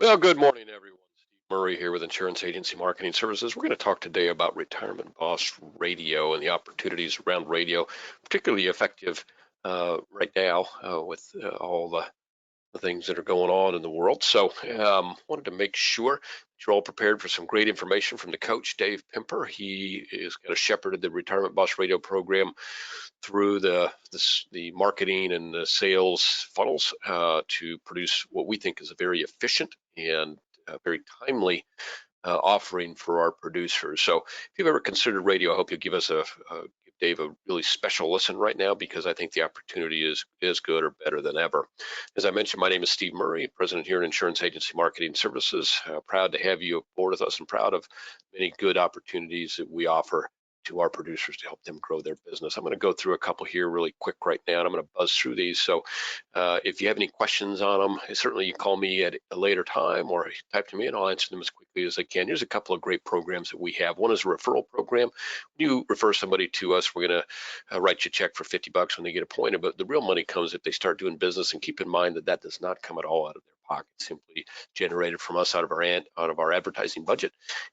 Well, good morning, everyone. Steve Murray here with Insurance Agency Marketing Services. We're going to talk today about Retirement Boss Radio and the opportunities around radio, particularly effective right now with all the things that are going on in the world. So wanted to make sure that you're all prepared for some great information from the coach, Dave Pimper. He is kind of shepherded the Retirement Boss Radio program through the marketing and the sales funnels to produce what we think is a very efficient and very timely offering for our producers. So if you've ever considered radio, I hope you'll give us give Dave a really special listen right now, because I think the opportunity is good or better than ever. As I mentioned, my name is Steve Murray, president here in Insurance Agency Marketing Services. Proud to have you aboard with us and proud of many good opportunities that we offer to our producers to help them grow their business. I'm going to go through a couple here really quick right now, and I'm going to buzz through these. So if you have any questions on them, certainly you call me at a later time or type to me and I'll answer them as quickly as I can. Here's a couple of great programs that we have. One is a referral program. When you refer somebody to us, we're going to write you a check for $50 when they get appointed, but the real money comes if they start doing business. And keep in mind that that does not come at all out of their pocket, simply generated from us out of our advertising budget.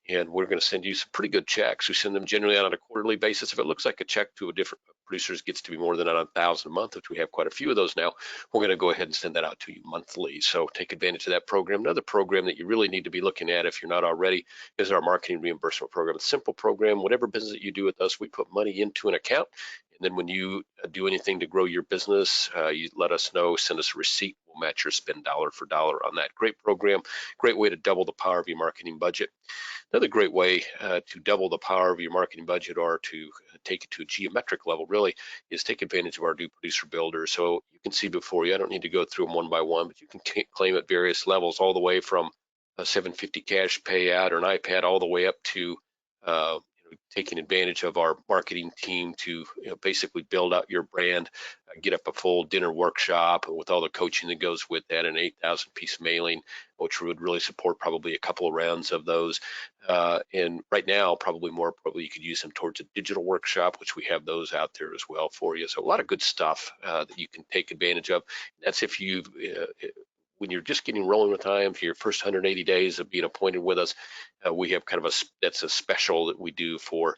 And we're going to send you some pretty good checks. We send them generally out on a quarterly basis. If it looks like a check to a different producers gets to be more than 1,000 a month, which we have quite a few of those now, we're going to go ahead and send that out to you monthly. So take advantage of that program. Another program that you really need to be looking at if you're not already is our marketing reimbursement program. It's a simple program. Whatever business that you do with us, we put money into an account. And then when you do anything to grow your business, you let us know, send us a receipt. We'll match your spend dollar for dollar on that. Great program, great way to double the power of your marketing budget. Another great way to double the power of your marketing budget, or to take it to a geometric level really, is take advantage of our new producer builder. So you can see before you, I don't need to go through them one by one, but you can claim at various levels, all the way from a 750 cash payout or an iPad, all the way up to taking advantage of our marketing team to basically build out your brand, get up a full dinner workshop with all the coaching that goes with that, an 8,000 piece mailing, which would really support probably a couple of rounds of those. And right now, probably you could use them towards a digital workshop, which we have those out there as well for you. So a lot of good stuff that you can take advantage of. That's if you've when you're just getting rolling with time for your first 180 days of being appointed with us, we have kind of that's a special that we do for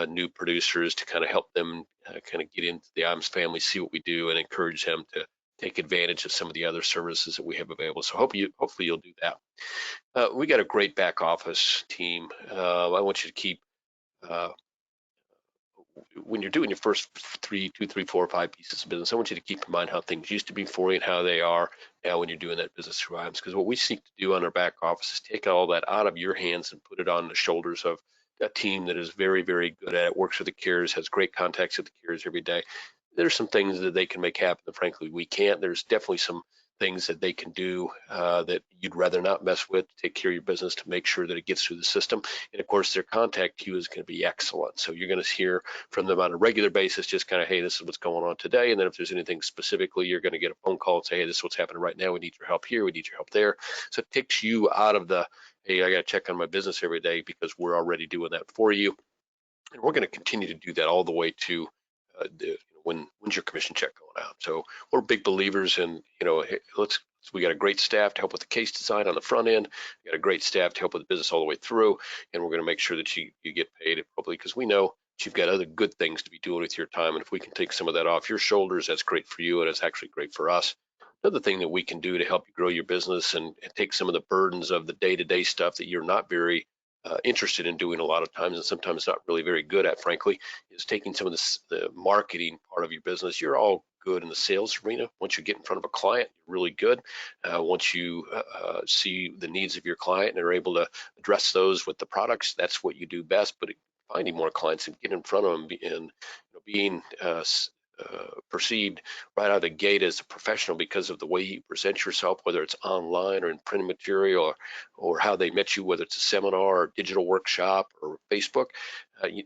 new producers to kind of help them kind of get into the IMS family, see what we do, and encourage them to take advantage of some of the other services that we have available. So hopefully you'll do that. We got a great back office team. I want you to keep uh, when you're doing your first 4 or 5 pieces of business, I want you to keep in mind how things used to be for you and how they are now when you're doing that business through IMS. Because what we seek to do on our back office is take all that out of your hands and put it on the shoulders of a team that is very, very good at it, works with the carriers, has great contacts with the carriers every day. There's some things that they can make happen that frankly we can't. There's definitely some things that they can do that you'd rather not mess with to take care of your business, to make sure that it gets through the system. And of course, their contact queue is going to be excellent. So you're going to hear from them on a regular basis, just kind of, hey, this is what's going on today. And then if there's anything specifically, you're going to get a phone call and say, hey, this is what's happening right now. We need your help here. We need your help there. So it takes you out of the, hey, I got to check on my business every day, because we're already doing that for you. And we're going to continue to do that all the way to when's your commission check going out. So we're big believers in, hey, we got a great staff to help with the case design on the front end. We got a great staff to help with the business all the way through. And we're going to make sure that you get paid appropriately, because we know that you've got other good things to be doing with your time. And if we can take some of that off your shoulders, that's great for you. And it's actually great for us. Another thing that we can do to help you grow your business and take some of the burdens of the day-to-day stuff that you're not very interested in doing a lot of times, and sometimes not really very good at, frankly, is taking some of the marketing part of your business. You're all good in the sales arena. Once you get in front of a client, you're really good. Once you see the needs of your client and are able to address those with the products, that's what you do best. But finding more clients and getting in front of them and being perceived right out of the gate as a professional because of the way you present yourself, whether it's online or in printed material, or how they met you, whether it's a seminar or digital workshop or Facebook.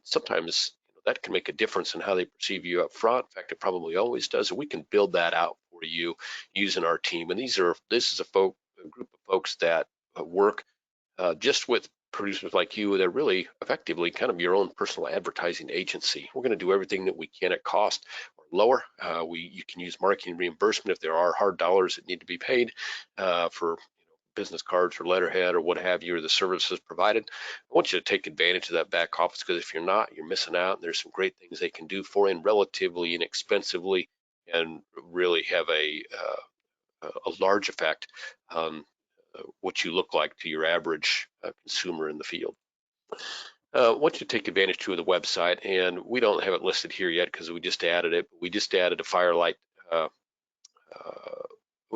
Sometimes that can make a difference in how they perceive you up front. In fact, it probably always does. And we can build that out for you using our team. And this is a group of folks that work just with producers like you that are really effectively kind of your own personal advertising agency. We're going to do everything that we can at cost or lower. You can use marketing reimbursement if there are hard dollars that need to be paid for business cards or letterhead or what have you, or the services provided. I want you to take advantage of that back office, because if you're not, you're missing out. And there's some great things they can do for you and relatively inexpensively, and really have a large effect on what you look like to your average consumer in the field. Once you take advantage too of the website, and we don't have it listed here yet because we just added it, but we just added a Firelight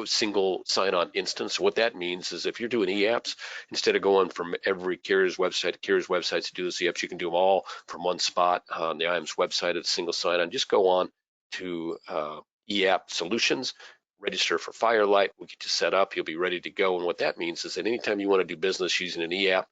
single sign-on instance. What that means is if you're doing e-apps, instead of going from every carrier's website to carrier's websites to do those e-apps, you can do them all from one spot on the IAMS website at a single sign-on. Just go on to e-app solutions, register for Firelight. We'll get you set up. You'll be ready to go. And what that means is that anytime you want to do business using an e-app,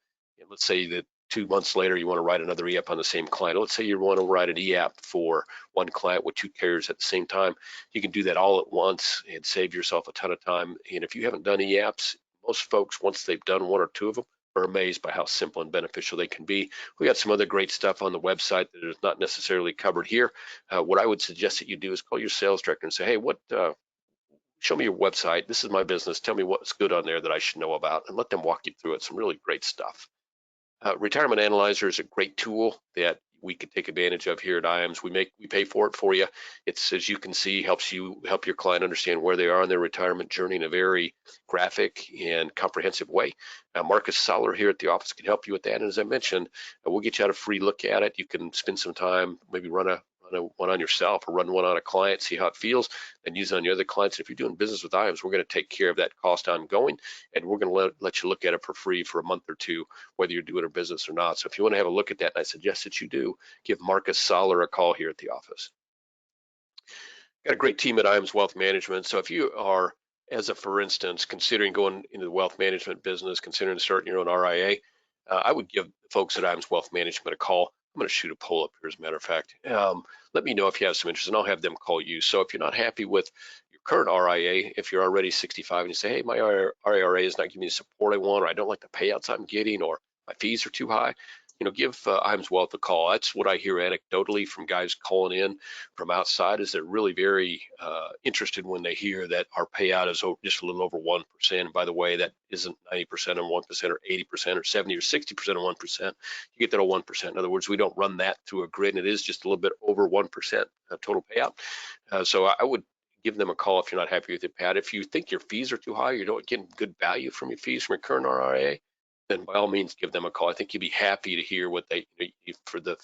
let's say that 2 months later you want to write another e-app on the same client. Let's say you want to write an e-app for one client with 2 carriers at the same time. You can do that all at once and save yourself a ton of time. And if you haven't done e-apps, most folks, once they've done 1 or 2 of them, are amazed by how simple and beneficial they can be. We got some other great stuff on the website that is not necessarily covered here. What I would suggest that you do is call your sales director and say, hey, show me your website. This is my business. Tell me what's good on there that I should know about, and let them walk you through it. Some really great stuff. Retirement Analyzer is a great tool that we can take advantage of here at IAMS. We pay for it for you. It's, as you can see, help your client understand where they are on their retirement journey in a very graphic and comprehensive way. Marcus Soller here at the office can help you with that. And as I mentioned, we'll get you out a free look at it. You can spend some time, maybe run one on yourself or run one on a client, see how it feels, and use it on your other clients. And if you're doing business with IAMS, we're going to take care of that cost ongoing, and we're going to let you look at it for free for a month or 2, whether you're doing a business or not. So if you want to have a look at that, and I suggest that you do, give Marcus Soller a call here at the office. Got a great team at IAMS Wealth Management. So if you are, for instance, considering going into the wealth management business, considering starting your own RIA, I would give folks at IAMS Wealth Management a call. I'm going to shoot a poll up here, as a matter of fact. Let me know if you have some interest, and I'll have them call you. So if you're not happy with your current RIA, if you're already 65 and you say, hey, my IRA is not giving me the support I want, or I don't like the payouts I'm getting, or my fees are too high, give IAMS Wealth a call. That's what I hear anecdotally from guys calling in from outside, is they're really very interested when they hear that our payout is just a little over 1%. And by the way, that isn't 90% on 1% or 80% or 70 or 60% on 1%. You get that on 1%. In other words, we don't run that through a grid, and it is just a little bit over 1% total payout. So I would give them a call if you're not happy with it, Pat. If you think your fees are too high, you're not getting good value from your fees from your current RIA, then by all means give them a call. I think you'd be happy to hear what for the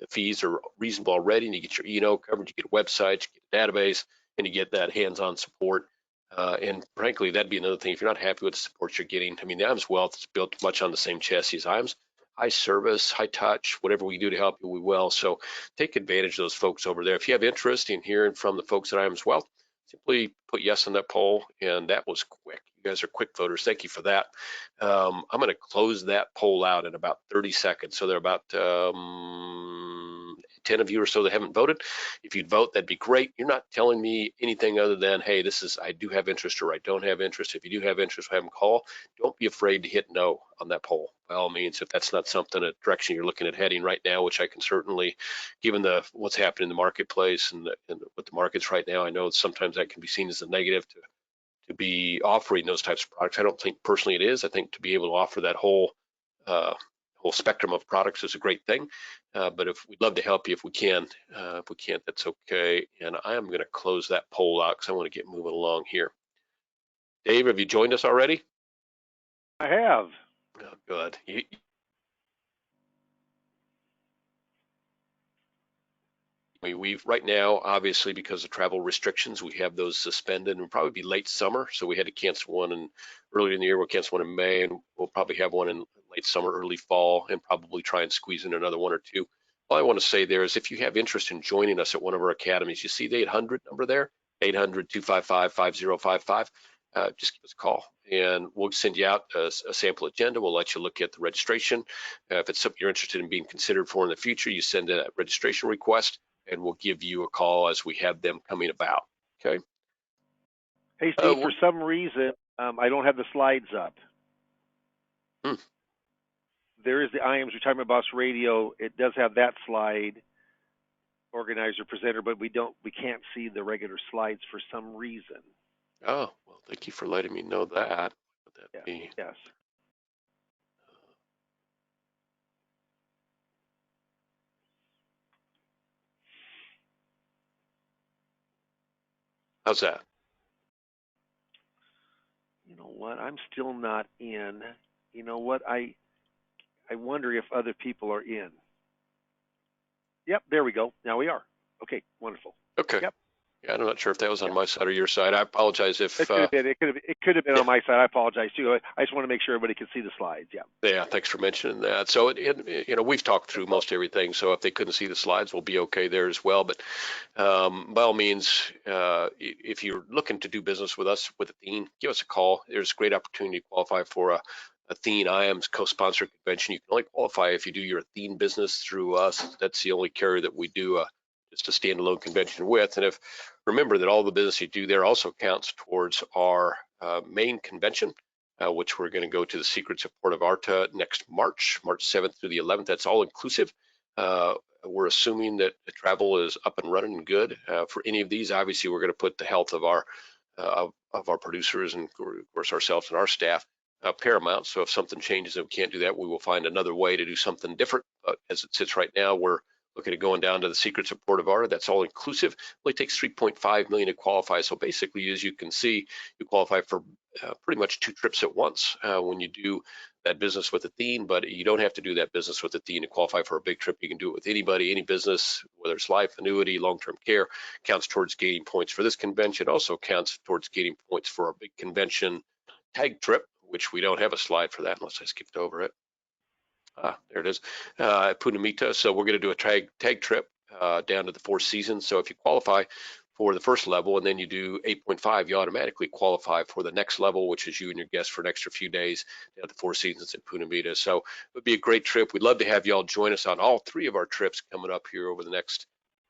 fees are reasonable already, and you get your E&O coverage, you get websites, you get a database, and you get that hands-on support. And frankly, that'd be another thing. If you're not happy with the support you're getting, the IAMS Wealth is built much on the same chassis as IAMS. High service, high touch, whatever we do to help you, we will. So take advantage of those folks over there. If you have interest in hearing from the folks at IAMS Wealth, simply put yes on that poll, and that was quick. You guys are quick voters. Thank you for that. I'm going to close that poll out in about 30 seconds. So there are about 10 of you or so that haven't voted. If you'd vote, that'd be great. You're not telling me anything other than, hey, I do have interest or I don't have interest. If you do have interest, have them call. Don't be afraid to hit no on that poll. By all means, if that's not something, a direction you're looking at heading right now, which I can certainly, given what's happening in the marketplace and what the market's right now, I know sometimes that can be seen as a negative to be offering those types of products. I don't think personally it is. I think to be able to offer that whole spectrum of products is a great thing. But if we'd love to help you if we can. If we can't, that's okay. And I am going to close that poll out because I want to get moving along here. Dave, have you joined us already? I have. Oh, good. We've right now, obviously, because of travel restrictions, we have those suspended, and it'll probably be late summer. So we had to cancel one earlier in the year. We'll cancel one in May, and we'll probably have one in late summer, early fall, and probably try and squeeze in another 1 or 2. All I want to say there is if you have interest in joining us at one of our academies, you see the 800 number there, 800-255-5055. Just give us a call, and we'll send you out a sample agenda. We'll let you look at the registration. If it's something you're interested in being considered for in the future, you send a registration request, and we'll give you a call as we have them coming about. Okay. Hey, Steve, for some reason, I don't have the slides up. There is the IAMS Retirement Boss Radio. It does have that slide, organizer, presenter, but we can't see the regular slides for some reason. Oh, well, thank you for letting me know that. Yeah. Yes. see. Yes. How's that? You know what? I'm still not in. You know what? I wonder if other people are in. Yep, there we go. Now we are. Okay, wonderful. Okay. Yep. Yeah, I'm not sure if that was on Yeah. my side or your side. I apologize It if, could have been. It could have been yeah, on my side. I apologize too. I just want to make sure everybody can see the slides. Yeah. yeah, thanks for mentioning that. So, we've talked through most everything. So if they couldn't see the slides, we'll be okay there as well. But by all means, if you're looking to do business with us with Athene, give us a call. There's a great opportunity to qualify for a Athene IAM's co-sponsor convention. You can only qualify if you do your Athene business through us. That's the only carrier that we do just a standalone convention with. And if remember that all the business you do there also counts towards our main convention, which we're going to go to the Secrets of Port of Arta next March 7th through the 11th. That's all inclusive. We're assuming that the travel is up and running and good for any of these. Obviously, we're going to put the health of our producers and of course ourselves and our staff paramount. So if something changes and we can't do that, we will find another way to do something different. But as it sits right now, we're looking at going down to the Secrets of Port of Arta. That's all inclusive. It only takes 3.5 million to qualify. So basically, as you can see, you qualify for pretty much 2 trips at once when you do that business with Athene, but you don't have to do that business with Athene to qualify for a big trip. You can do it with anybody, any business, whether it's life, annuity, long-term care, counts towards gaining points for this convention, also counts towards gaining points for our big convention tag trip, which we don't have a slide for that unless I skipped over it. There it is, Punamita. So we're going to do a tag trip down to the Four Seasons. So if you qualify for the first level and then you do 8.5, you automatically qualify for the next level, which is you and your guests for an extra few days down at the Four Seasons in Punamita. So it would be a great trip. We'd love to have y'all join us on all 3 of our trips coming up here over the next,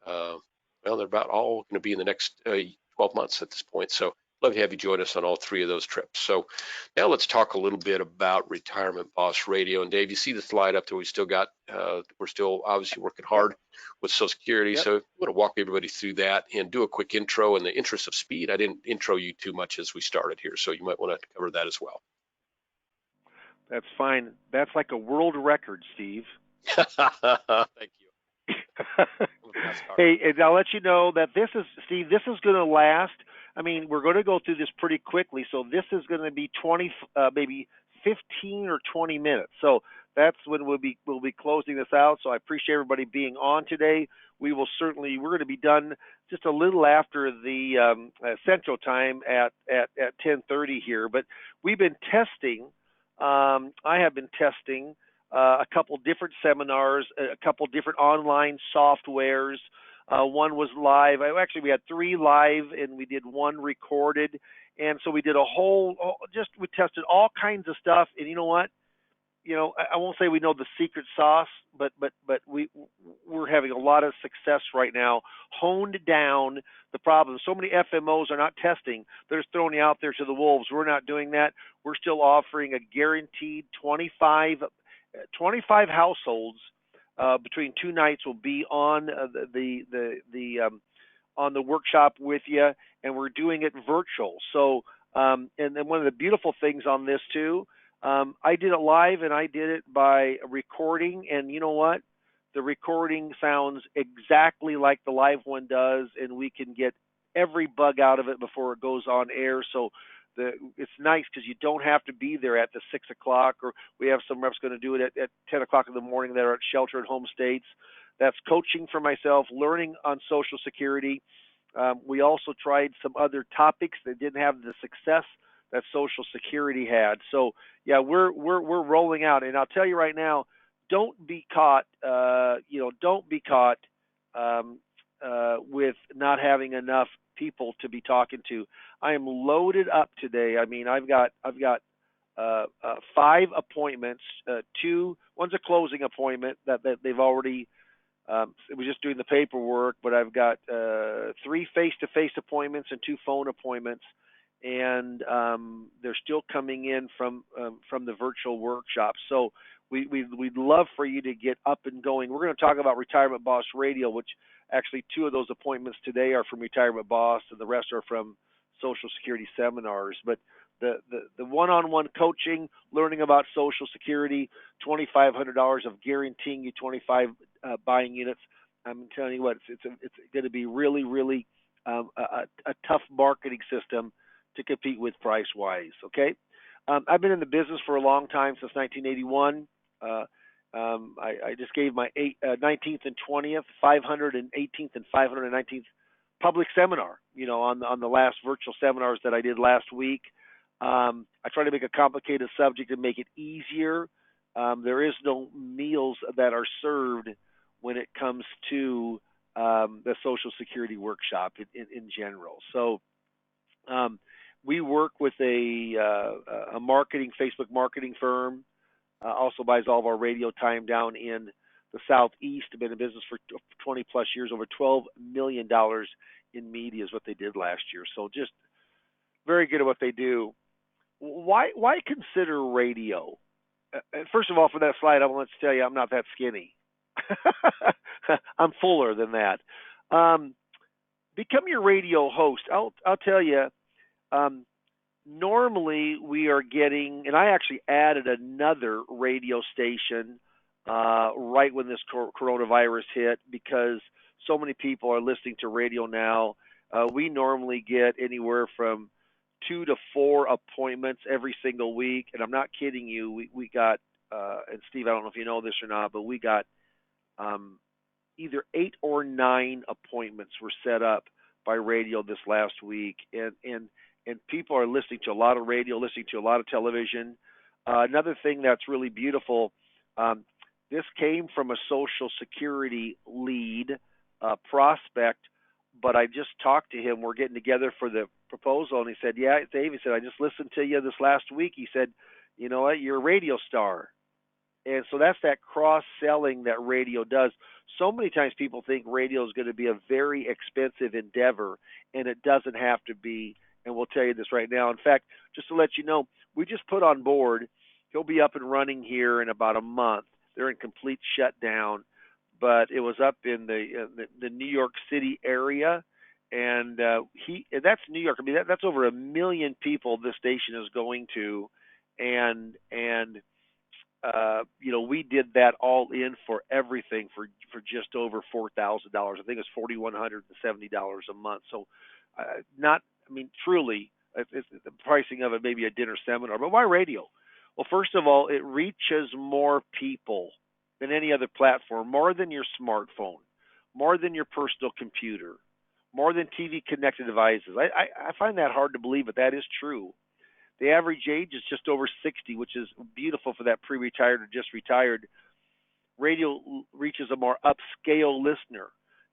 well, they're about all going to be in the next 12 months at this point. So love to have you join us on all 3 of those trips. So now let's talk a little bit about Retirement Boss Radio. And Dave, you see the slide up there? We're still obviously working Yep. hard with Social Security. Yep. So I want to walk everybody through that and do a quick intro. In the interest of speed, I didn't intro you too much as we started here, so you might want to cover that as well. That's fine. That's like a world record, Steve. Thank you. Hey, and I'll let you know that this is Steve. This is going to last. I mean, we're going to go through this pretty quickly, so this is going to be 20, maybe 15 or 20 minutes. So that's when we'll be closing this out. So I appreciate everybody being on today. We're going to be done just a little after the Central Time at 10:30 here. But we've been testing. I have been testing a couple different seminars, a couple different online softwares. One was live. We had 3 live and we did 1 recorded. And so we did we tested all kinds of stuff. And you know what? I won't say we know the secret sauce, but we're having a lot of success right now, honed down the problem. So many FMOs are not testing; they're just throwing you out there to the wolves. We're not doing that. We're still offering a guaranteed 25 households between 2 nights will be on on the workshop with you, and we're doing it virtual. So, and then one of the beautiful things on this too. I did it live and I did it by recording, and you know what? The recording sounds exactly like the live one does, and we can get every bug out of it before it goes on air. So it's nice because you don't have to be there at the 6 o'clock, or we have some reps going to do it at 10 o'clock in the morning that are at shelter at home states. That's coaching for myself, learning on Social Security. We also tried some other topics that didn't have the success that Social Security had. So yeah, we're rolling out, and I'll tell you right now, don't be caught. Don't be caught with not having enough people to be talking to. I am loaded up today. I mean, I've got 5 appointments. One's a closing appointment that they've already. We're just doing the paperwork, but I've got 3 face-to-face appointments and 2 phone appointments. And they're still coming in from the virtual workshop. So we'd love for you to get up and going. We're going to talk about Retirement Boss Radio, which actually 2 of those appointments today are from Retirement Boss, and the rest are from Social Security seminars. But the one-on-one coaching, learning about Social Security, $2,500 of guaranteeing you 25 buying units. I'm telling you what, it's going to be really, really a tough marketing system to compete with price-wise. Okay, I've been in the business for a long time, since 1981. I just gave my 19th and 20th, 518th and 519th public seminar, on the last virtual seminars that I did last week. I try to make a complicated subject and make it easier. There is no meals that are served when it comes to the Social Security workshop in general. So we work with a Facebook marketing firm. Also buys all of our radio time down in the Southeast. I've been in business for 20 plus years. Over $12 million in media is what they did last year. So just very good at what they do. Why consider radio? First of all, for that slide, I want to tell you I'm not that skinny. I'm fuller than that. Become your radio host. I'll tell you. Normally we are getting, and I actually added another radio station right when this coronavirus hit, because so many people are listening to radio now. We normally get anywhere from 2 to 4 appointments every single week, and I'm not kidding you. We got, and Steve, I don't know if you know this or not, but we got either 8 or 9 appointments were set up by radio this last week, and people are listening to a lot of radio, listening to a lot of television. Another thing that's really beautiful, this came from a Social Security lead prospect, but I just talked to him. We're getting together for the proposal, and he said, yeah, Dave, he said, I just listened to you this last week. He said, you know what, you're a radio star. And so that's that cross-selling that radio does. So many times people think radio is going to be a very expensive endeavor, and it doesn't have to be. And we'll tell you this right now. In fact, just to let you know, we just put on board. He'll be up and running here in about a month. They're in complete shutdown, but it was up in the New York City area, and that's New York. I mean, that's over 1 million people this station is going to, and we did that all in for everything for just over $4,000. I think it's $4,170 a month. So, truly, it's the pricing of it maybe a dinner seminar. But why radio? Well, first of all, it reaches more people than any other platform, more than your smartphone, more than your personal computer, more than TV connected devices. I find that hard to believe, but that is true. The average age is just over 60, which is beautiful for that pre-retired or just retired. Radio reaches a more upscale listener.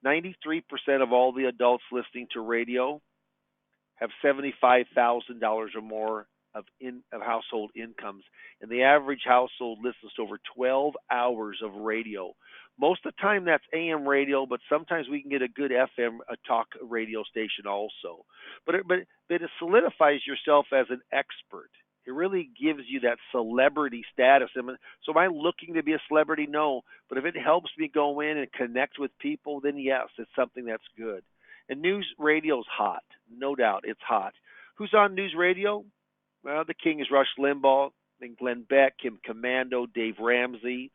93% of all the adults listening to radio have $75,000 or more of household incomes, and the average household listens to over 12 hours of radio. Most of the time that's AM radio, but sometimes we can get a good FM talk radio station also. But it solidifies yourself as an expert. It really gives you that celebrity status. So am I looking to be a celebrity? No. But if it helps me go in and connect with people, then yes, it's something that's good. And news radio's hot. No doubt, it's hot. Who's on news radio? Well, the king is Rush Limbaugh, then Glenn Beck, Kim Commando, Dave Ramsey.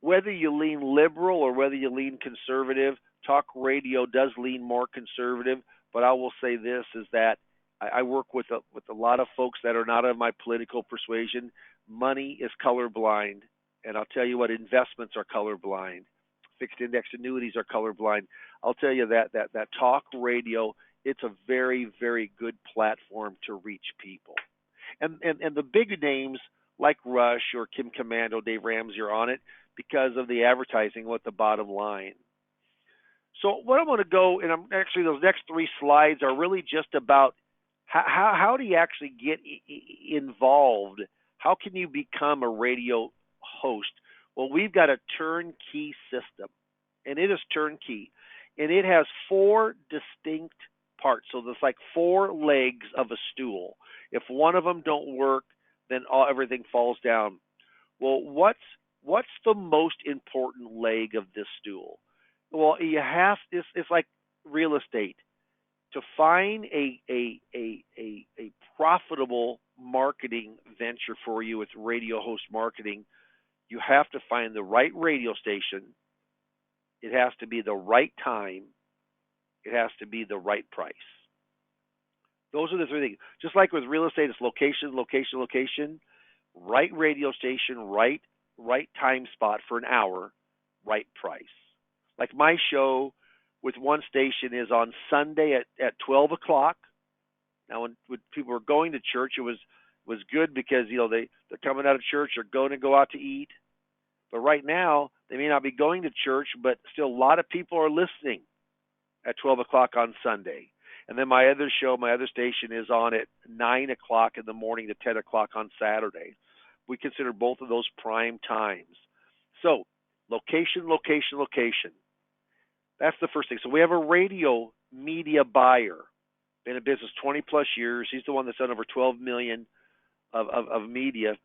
Whether you lean liberal or whether you lean conservative, talk radio does lean more conservative. But I will say this, is that I work with a lot of folks that are not of my political persuasion. Money is colorblind, and I'll tell you what, investments are colorblind. Fixed index annuities are colorblind. I'll tell you that talk radio, it's a very, very good platform to reach people. And the big names like Rush or Kim Commando, Dave Ramsey are on it because of the advertising, what the bottom line. So what I'm going to go, and actually those next 3 slides are really just about how do you actually get involved? How can you become a radio host? Well, we've got a turnkey system, and it is turnkey, and it has 4 distinct parts. So there's like 4 legs of a stool. If one of them don't work, then everything falls down. Well, what's the most important leg of this stool? Well, it's like real estate. to find a profitable marketing venture for you with radio host marketing, you have to find the right radio station. It has to be the right time. It has to be the right price. Those are the three things. Just like with real estate, it's location, location, location. Right radio station, right time spot for an hour, right price. Like my show with one station is on Sunday at 12 o'clock. Now, when people were going to church, it was good because they're coming out of church, they're going to go out to eat. But right now, they may not be going to church, but still a lot of people are listening at 12 o'clock on Sunday. And then my other show, my other station is on at 9 o'clock in the morning to 10 o'clock on Saturday. We consider both of those prime times. So, location, location, location. That's the first thing. So we have a radio media buyer. Been in business 20 plus years. He's the one that's done over 12 million of media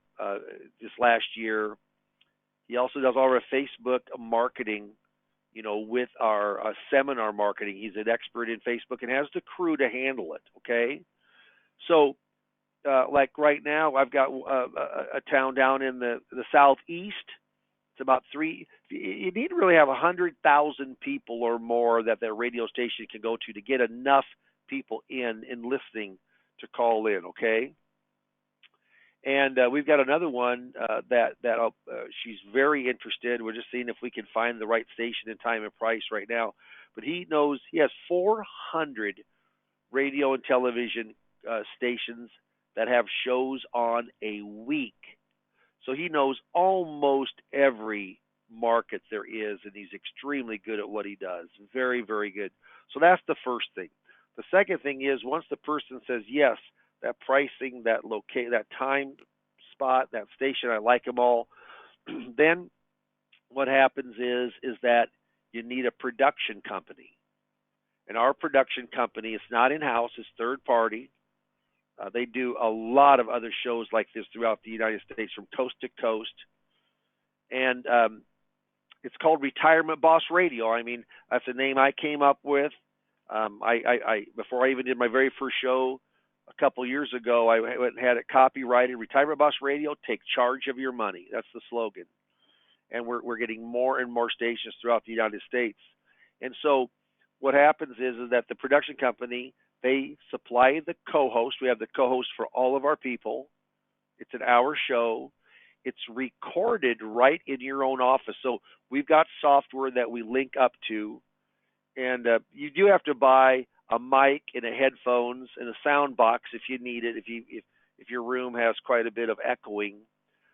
this last year. He also does all our Facebook marketing, with our seminar marketing. He's an expert in Facebook and has the crew to handle it, okay? So, like right now, I've got a town down in the southeast. It's about you need to really have 100,000 people or more that radio station can go to get enough people in listening to call in, okay? And we've got another one that she's very interested. We're just seeing if we can find the right station and time and price right now. But he has 400 radio and television stations that have shows on a week. So he knows almost every market there is, and he's extremely good at what he does. Very, very good. So that's the first thing. The second thing is once the person says yes, that pricing, that time spot, that station, I like them all. Then what happens is that you need a production company. And our production company is not in-house, it's third party. They do a lot of other shows like this throughout the United States from coast to coast. And it's called Retirement Boss Radio. I mean, that's a name I came up with. I before I even did my very first show a couple years ago, I went and had it copyrighted. Retirement Boss Radio, take charge of your money. That's the slogan. And we're getting more and more stations throughout the United States. And so what happens is that the production company, they supply the co-host. We have the co-host for all of our people. It's an hour show. It's recorded right in your own office. So we've got software that we link up to. And you do have to buy a mic and a headphones and a sound box if you need it, if your room has quite a bit of echoing.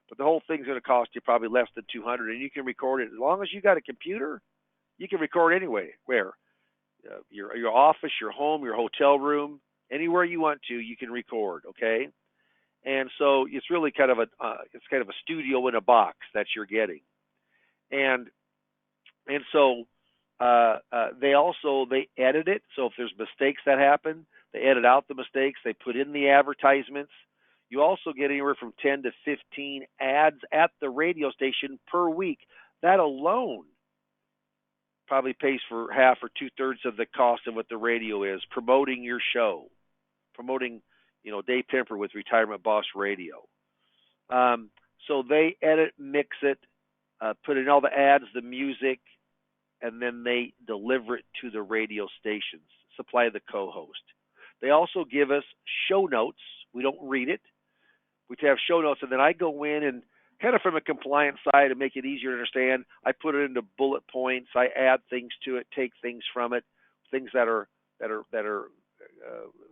But the whole thing's going to cost you probably less than $200, and you can record it. As long as you got a computer, you can record anywhere. Your office, your home, your hotel room, anywhere you want to, you can record, okay? And so it's really kind of a studio in a box that you're getting. And so they edit it. So if there's mistakes that happen, they edit out the mistakes. They put in the advertisements. You also get anywhere from 10 to 15 ads at the radio station per week. That alone probably pays for half or two-thirds of the cost of what the radio is, promoting your show, promoting, Dave Pimper with Retirement Boss Radio. So they edit, mix it, put in all the ads, the music, and then they deliver it to the radio stations, supply the co-host. They also give us show notes. We don't read it. We have show notes, and then I go in and kind of from a compliance side to make it easier to understand, I put it into bullet points. I add things to it, take things from it, things that are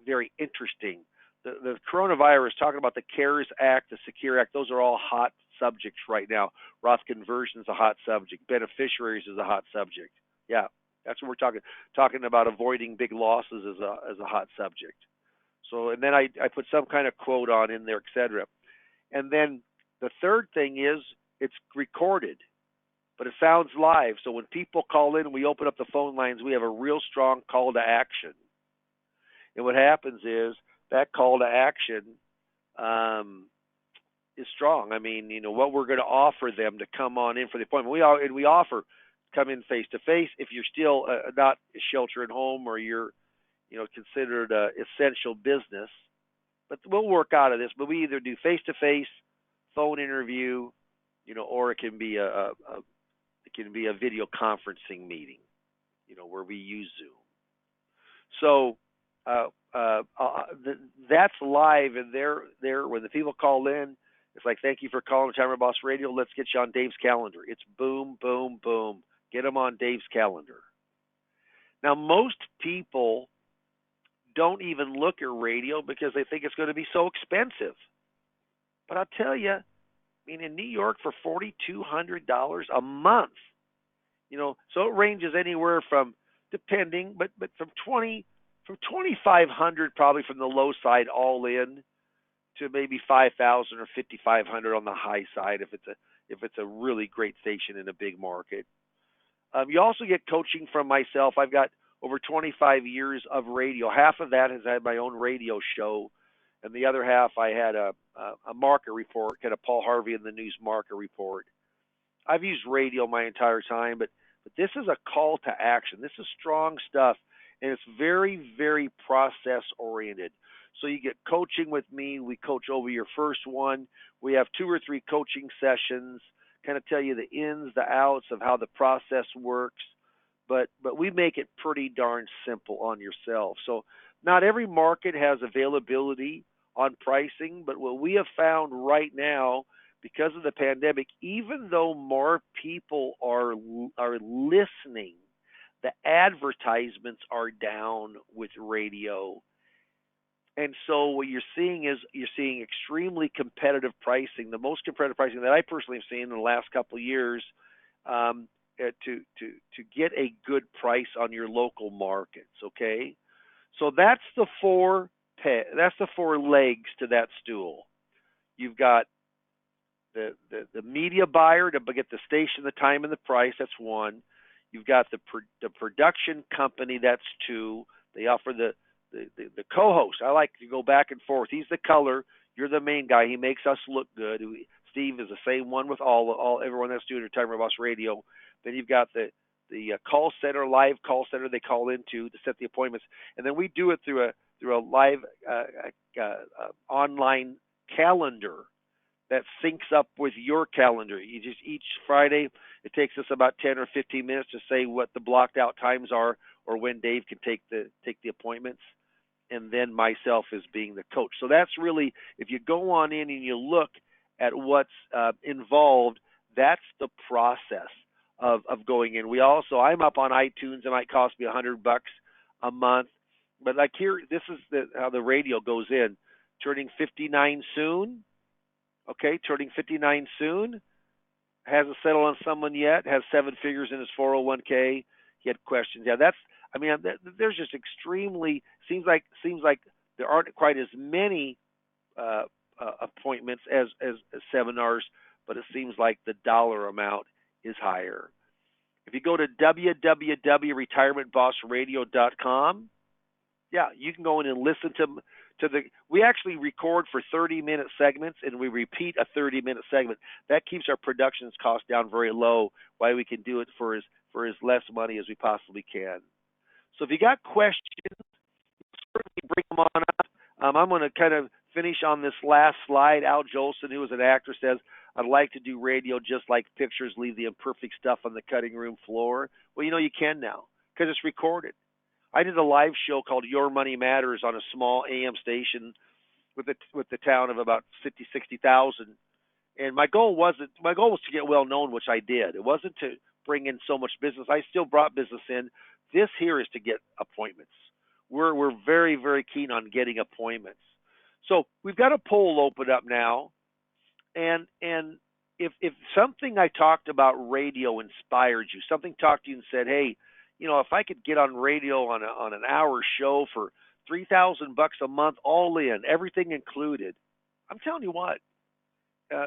very interesting. The coronavirus, talking about the CARES Act, the Secure Act, those are all hot subjects right now. Roth conversion is a hot subject. Beneficiaries is a hot subject. Yeah, that's what we're talking about. Avoiding big losses is a hot subject. So, and then I put some kind of quote on in there, et cetera. And then the third thing is it's recorded, but it sounds live. So when people call in and we open up the phone lines, we have a real strong call to action. And what happens is that call to action is strong. I mean, what we're going to offer them to come on in for the appointment. We offer come in face to face. If you're still not shelter at home or you're considered essential business. But we'll work out of this. But we either do face to face, phone interview, or it can be a video conferencing meeting, where we use Zoom. So that's live, and there when the people call in, it's like, thank you for calling Retirement Boss Radio. Let's get you on Dave's calendar. It's boom, boom, boom. Get them on Dave's calendar. Now, most people don't even look at radio because they think it's going to be so expensive. But I'll tell you, in New York for $4,200 a month, so it ranges anywhere from, depending, but from 2,500 probably from the low side all in, to maybe 5,000 or 5,500 on the high side if it's a really great station in a big market. You also get coaching from myself. I've got over 25 years of radio. Half of that has had my own radio show, and the other half I had a market report, kind of Paul Harvey in the News market report. I've used radio my entire time, but this is a call to action. This is strong stuff, and it's very, very process oriented. So you get coaching with me. We coach over your first one. We have 2 or 3 coaching sessions, kind of tell you the ins, the outs of how the process works. But we make it pretty darn simple on yourself. So not every market has availability on pricing, but what we have found right now, because of the pandemic, even though more people are listening, the advertisements are down with radio. And so what you're seeing is extremely competitive pricing, the most competitive pricing that I personally have seen in the last couple of years, to get a good price on your local markets. Okay, so that's the four legs to that stool. You've got the media buyer to get the station, the time, and the price. That's one. You've got the production company. That's two. They offer the co-host. I like to go back and forth. He's the color. You're the main guy. He makes us look good. Steve is the same one with everyone that's doing Retirement Boss Radio. Then you've got the call center, live call center they call into to set the appointments, and then we do it through a live online calendar that syncs up with your calendar. Each Friday, it takes us about 10 or 15 minutes to say what the blocked out times are, or when Dave can take the appointments, and then myself as being the coach. So that's really, if you go on in and you look at what's involved, that's the process of going in. I'm up on iTunes. It might cost me $100 a month, but like here, this is how the radio goes in. Turning 59 soon. Okay, turning 59 soon. Hasn't settled on someone yet. Has 7 figures in his 401k. He had questions. Yeah, there's just extremely seems like there aren't quite as many appointments as seminars, but it seems like the dollar amount is higher. If you go to www.retirementbossradio.com, you can go in and listen to we actually record for 30-minute segments, and we repeat a 30-minute segment. That keeps our productions cost down very low, why we can do it for as less money as we possibly can. So if you got questions, certainly bring them on up. I'm going to kind of finish on this last slide. Al Jolson, who is an actor, says, I'd like to do radio just like pictures leave the imperfect stuff on the cutting room floor. Well, you can now because it's recorded. I did a live show called Your Money Matters on a small AM station with the town of about 60,000. And my goal was to get well known, which I did. It wasn't to bring in so much business. I still brought business in. This here is to get appointments. We're very, very keen on getting appointments. So we've got a poll open up now, and if something I talked about radio inspired you, something talked to you and said, hey, if I could get on radio on an hour show for $3,000 a month, all in, everything included, I'm telling you what,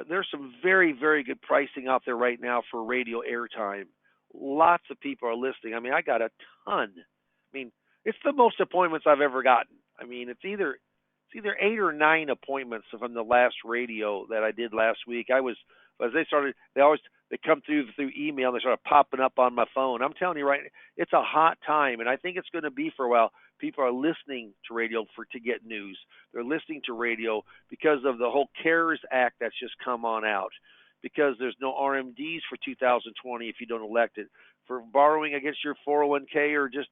there's some very, very good pricing out there right now for radio airtime. Lots of people are listening. I got a ton. It's the most appointments I've ever gotten. It's either 8 or 9 appointments from the last radio that I did last week. I was as they come through email and they started popping up on my phone. I'm telling you, right, it's a hot time, and I think it's going to be for a while. People are listening to radio to get news. They're listening to radio because of the whole CARES Act that's just come on out. Because there's no RMDs for 2020 if you don't elect it. For borrowing against your 401k or just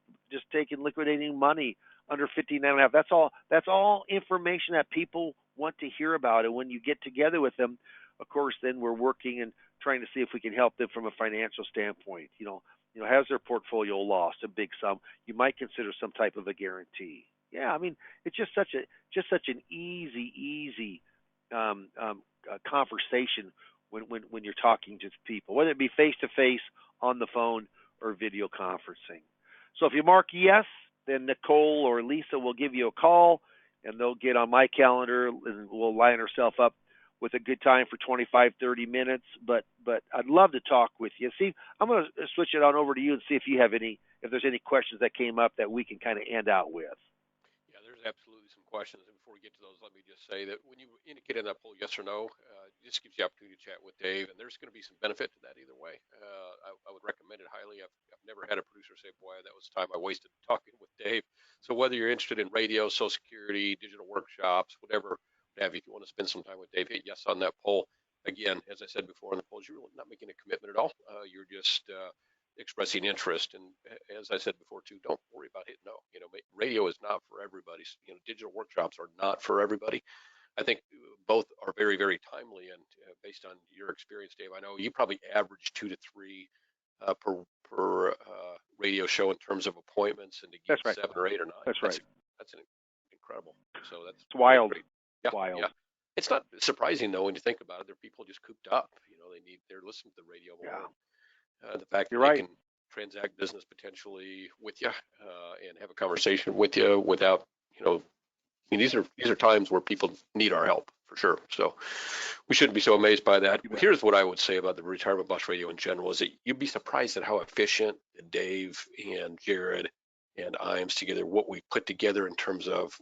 liquidating money under 59.5. That's all information that people want to hear about. And when you get together with them, of course, then we're working and trying to see if we can help them from a financial standpoint. Has their portfolio lost a big sum? You might consider some type of a guarantee. Yeah, I mean, it's just such an easy conversation when you're talking to people, whether it be face to face, on the phone, or video conferencing. So if you mark yes, then Nicole or Lisa will give you a call, and they'll get on my calendar, and we'll line ourselves up with a good time for 25, 30 minutes. But I'd love to talk with you. See, I'm going to switch it on over to you and see if there's any questions that came up that we can kind of end out with. Yeah, there's absolutely some questions. And before we get to those, let me just say that when you indicate in that poll yes or no, this gives you the opportunity to chat with Dave, and there's going to be some benefit to that either way. I would recommend it highly. I've never had a producer say, boy, that was time I wasted talking with Dave. So whether you're interested in radio, Social Security, digital workshops, whatever have you, if you want to spend some time with Dave, hit yes on that poll. Again, as I said before in the polls, you're really not making a commitment at all. You're just expressing interest. And as I said before too, don't worry about hitting no. Radio is not for everybody. Digital workshops are not for everybody. I think both are very, very timely. And based on your experience, Dave, I know you probably average 2 to 3 per radio show in terms of appointments, and to get That's right. 7 or 8 or 9. That's right. That's incredible. So that's wild. Great. Yeah, wild. Yeah. It's not surprising though when you think about it. There are people just cooped up. They're listening to the radio more. Yeah. The fact that You're right. they can transact business potentially with you and have a conversation with you without, these are times where people need our help for sure. So we shouldn't be so amazed by that. Here's what I would say about the Retirement Boss Radio in general: is that you'd be surprised at how efficient Dave and Jared and Iams together, what we put together in terms of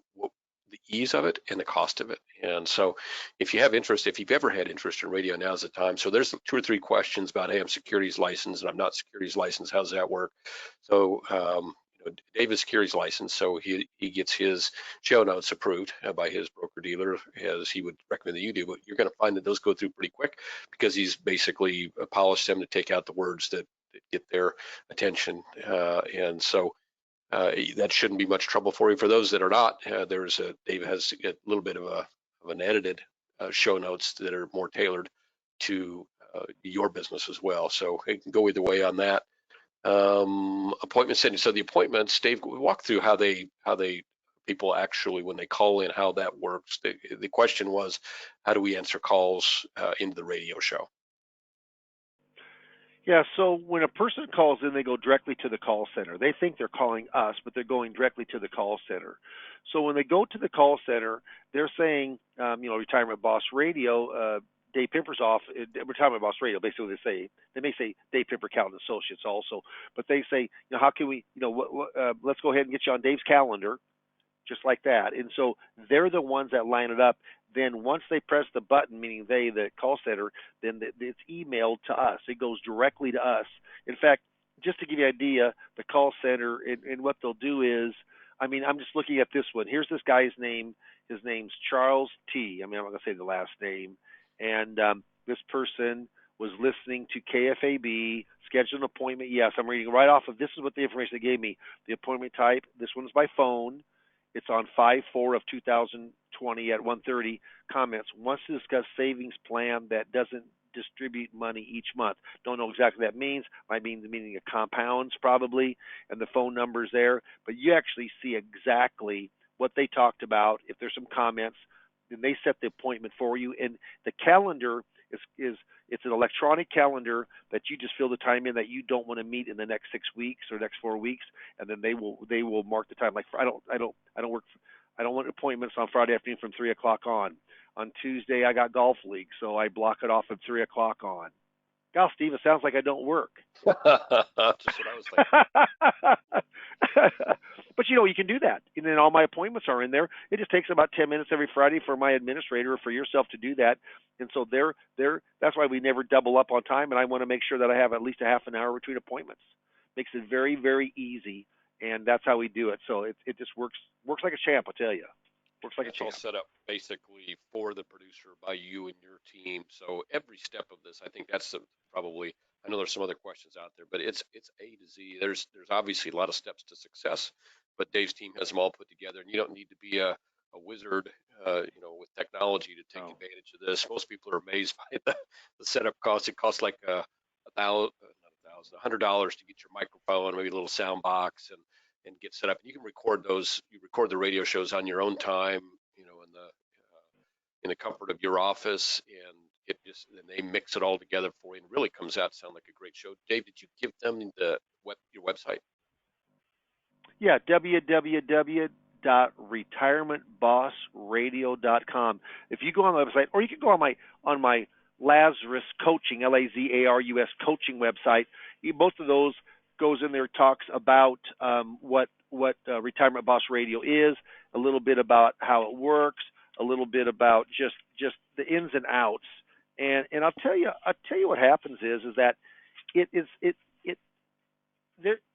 the ease of it and the cost of it. And so if you have interest, if you've ever had interest in radio, now's the time. So there's 2 or 3 questions about, hey, I'm securities licensed and I'm not securities licensed. How does that work? So Dave is securities licensed, so he gets his show notes approved by his broker dealer, as he would recommend that you do. But you're going to find that those go through pretty quick, because he's basically polished them to take out the words that get their attention. And so that shouldn't be much trouble for you. For those that are not, Dave has a little bit of an edited show notes that are more tailored to your business as well. So it can go either way on that. Appointment setting. So the appointments, Dave, walk through how people actually, when they call in, how that works. The question was, how do we answer calls into the radio show? Yeah, so when a person calls in, they go directly to the call center. They think they're calling us, but they're going directly to the call center. So when they go to the call center, they're saying, Retirement Boss Radio, Dave Pimper's off. Retirement Boss Radio, basically they may say Dave Pimper Calendar Associates also, but they say, how can we, let's go ahead and get you on Dave's calendar, just like that. And so they're the ones that line it up. Then once they press the button, meaning the call center, then it's emailed to us. It goes directly to us. In fact, just to give you an idea, the call center and what they'll do is, I'm just looking at this one. Here's this guy's name. His name's Charles T. I'm not going to say the last name. And this person was listening to KFAB, scheduled an appointment. Yes, I'm reading right off of, this is what the information they gave me. The appointment type, this one's by phone. It's on 5/4 of 2020 at 1:30. Comments: wants to discuss savings plan that doesn't distribute money each month. Don't know exactly what that means. Might mean the meaning of compounds probably, and the phone number's there. But you actually see exactly what they talked about. If there's some comments, then they set the appointment for you. And the calendar it's an electronic calendar that you just fill the time in that you don't want to meet in the next 6 weeks or next 4 weeks, and then they will mark the time. Like I don't want appointments on Friday afternoon from 3 o'clock on. On Tuesday I got golf league, so I block it off at 3 o'clock on. Gosh, Steve, it sounds like I don't work. Just what I was thinking. But you can do that. And then all my appointments are in there. It just takes about 10 minutes every Friday for my administrator or for yourself to do that. And so that's why we never double up on time. And I want to make sure that I have at least a half an hour between appointments. Makes it very, very easy. And that's how we do it. So it just works like a champ, I tell you. Works like a It's all champ. set up basically for the producer by you and your team. So every step of this, I think that's probably. I know there's some other questions out there, but it's A to Z. There's obviously a lot of steps to success, but Dave's team has them all put together, and you don't need to be a wizard, with technology to take Oh, advantage of this. Most people are amazed by the setup costs. It costs like a thousand, not $100 to get your microphone, maybe a little sound box, and get set up. You can record those. You record the radio shows on your own time, in the comfort of your office, and and they mix it all together for you, and really comes out to sound like a great show. Dave, did you give them your website? yeah, www.retirementbossradio.com. If you go on the website, or you can go on my Lazarus Coaching, Lazarus coaching website. Both of those goes in there, talks about what Retirement Boss Radio is, a little bit about how it works, a little bit about just the ins and outs. And I'll tell you what happens is that it is it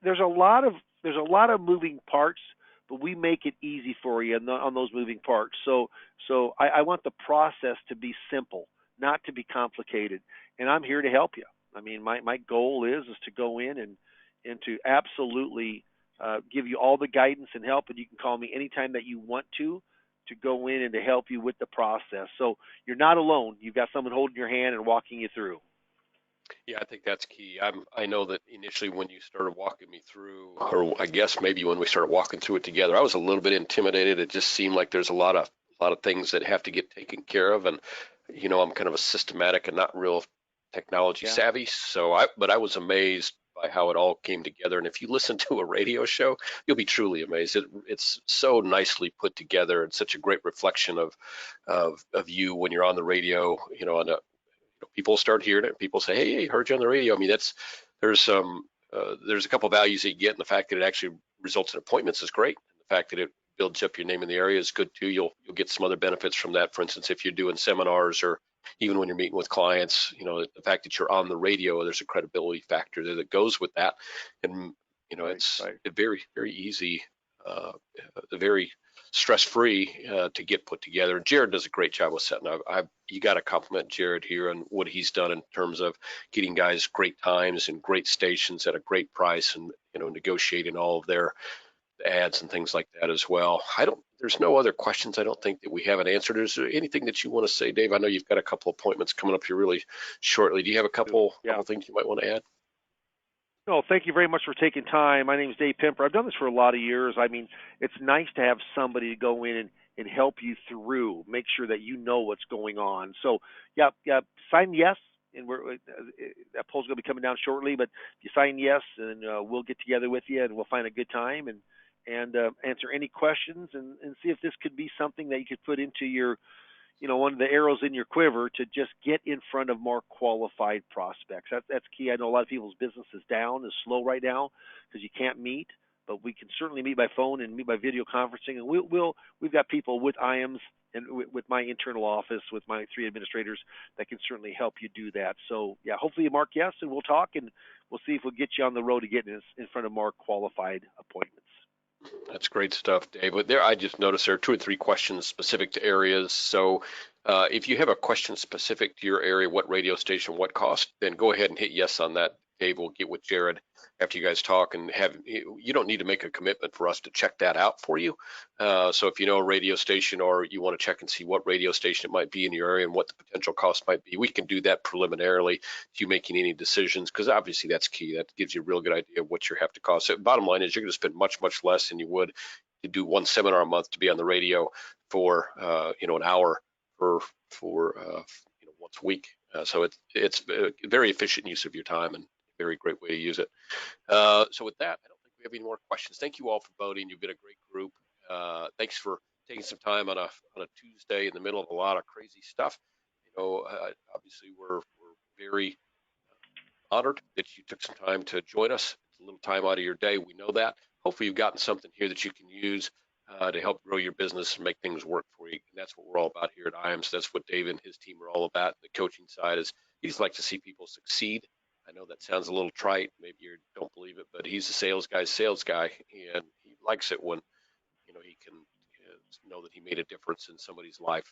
there's a lot of moving parts, but we make it easy for you on those moving parts. So I want the process to be simple, not to be complicated, and I'm here to help you. I mean, my goal is to go in and to absolutely give you all the guidance and help, and you can call me anytime that you want to go in and to help you with the process. So you're not alone. You've got someone holding your hand and walking you through. Yeah, I think that's key. I know that initially when you started walking me through, or I guess maybe when we started walking through it together, I was a little bit intimidated. It just seemed like there's a lot of things that have to get taken care of, and I'm kind of a systematic and not real technology Yeah. savvy. But I was amazed by how it all came together. And if you listen to a radio show, you'll be truly amazed. It's so nicely put together and such a great reflection of you when you're on the radio. People start hearing it, and people say, "Hey, heard you on the radio." I mean, there's some there's a couple of values that you get, and the fact that it actually results in appointments is great. The fact that it builds up your name in the area is good too. You'll get some other benefits from that. For instance, if you're doing seminars or even when you're meeting with clients, the fact that you're on the radio, there's a credibility factor there that goes with that, and Right. it's Right. very very easy, uh, very stress-free to get put together. Jared does a great job with setting up. You got to compliment Jared here on what he's done in terms of getting guys great times and great stations at a great price, and negotiating all of their ads and things like that as well. There's no other questions I don't think that we haven't answered. Is there anything that you want to say, Dave? I know you've got a couple appointments coming up here really shortly. Do you have a Yeah. couple things you might want to add? No, thank you very much for taking time. My name is Dave Pimper. I've done this for a lot of years. I mean, it's nice to have somebody to go in and help you through, make sure that you know what's going on. So, yeah, sign yes, and that poll's going to be coming down shortly. But if you sign yes, and we'll get together with you, and we'll find a good time and answer any questions and see if this could be something that you could put into your one of the arrows in your quiver to just get in front of more qualified prospects. That's key. I know a lot of people's business is down, is slow right now because you can't meet, but we can certainly meet by phone and meet by video conferencing. And we've got people with IAMS and with my internal office, with my 3 administrators that can certainly help you do that. So yeah, hopefully you mark yes, and we'll talk, and we'll see if we'll get you on the road to getting in front of more qualified appointments. That's great stuff, Dave. But I just noticed there are 2 or 3 questions specific to areas. So if you have a question specific to your area, what radio station, what cost, then go ahead and hit yes on that. Dave will get with Jared after you guys talk, and you don't need to make a commitment for us to check that out for you. So if you know a radio station, or you want to check and see what radio station it might be in your area and what the potential cost might be, we can do that preliminarily to you making any decisions, because obviously that's key. That gives you a real good idea of what you have to cost. So bottom line is you're going to spend much, much less than you would to do one seminar a month to be on the radio for an hour for once a week. So it's a very efficient use of your time and a very great way to use it. So with that, I don't think we have any more questions. Thank you all for voting. You've been a great group. Thanks for taking some time on a Tuesday in the middle of a lot of crazy stuff. Obviously we're very honored that you took some time to join us. It's a little time out of your day. We know that. hopefully you've gotten something here that you can use to help grow your business and make things work for you. And that's what we're all about here at IAMS. That's what Dave and his team are all about. The coaching side is he just likes to see people succeed. I know that sounds a little trite. Maybe you don't believe it, but he's a sales guy, and he likes it when he can know that he made a difference in somebody's life.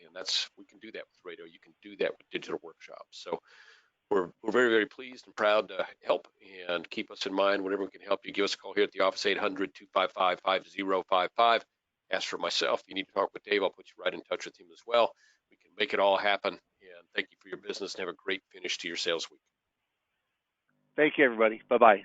And that's we can do that with radio. You can do that with digital workshops. So we're very, very pleased and proud to help, and keep us in mind whenever we can help you. Give us a call here at the office, 800-255-5055. Ask for myself. If you need to talk with Dave, I'll put you right in touch with him as well. We can make it all happen. And thank you for your business, and have a great finish to your sales week. Thank you, everybody. Bye bye.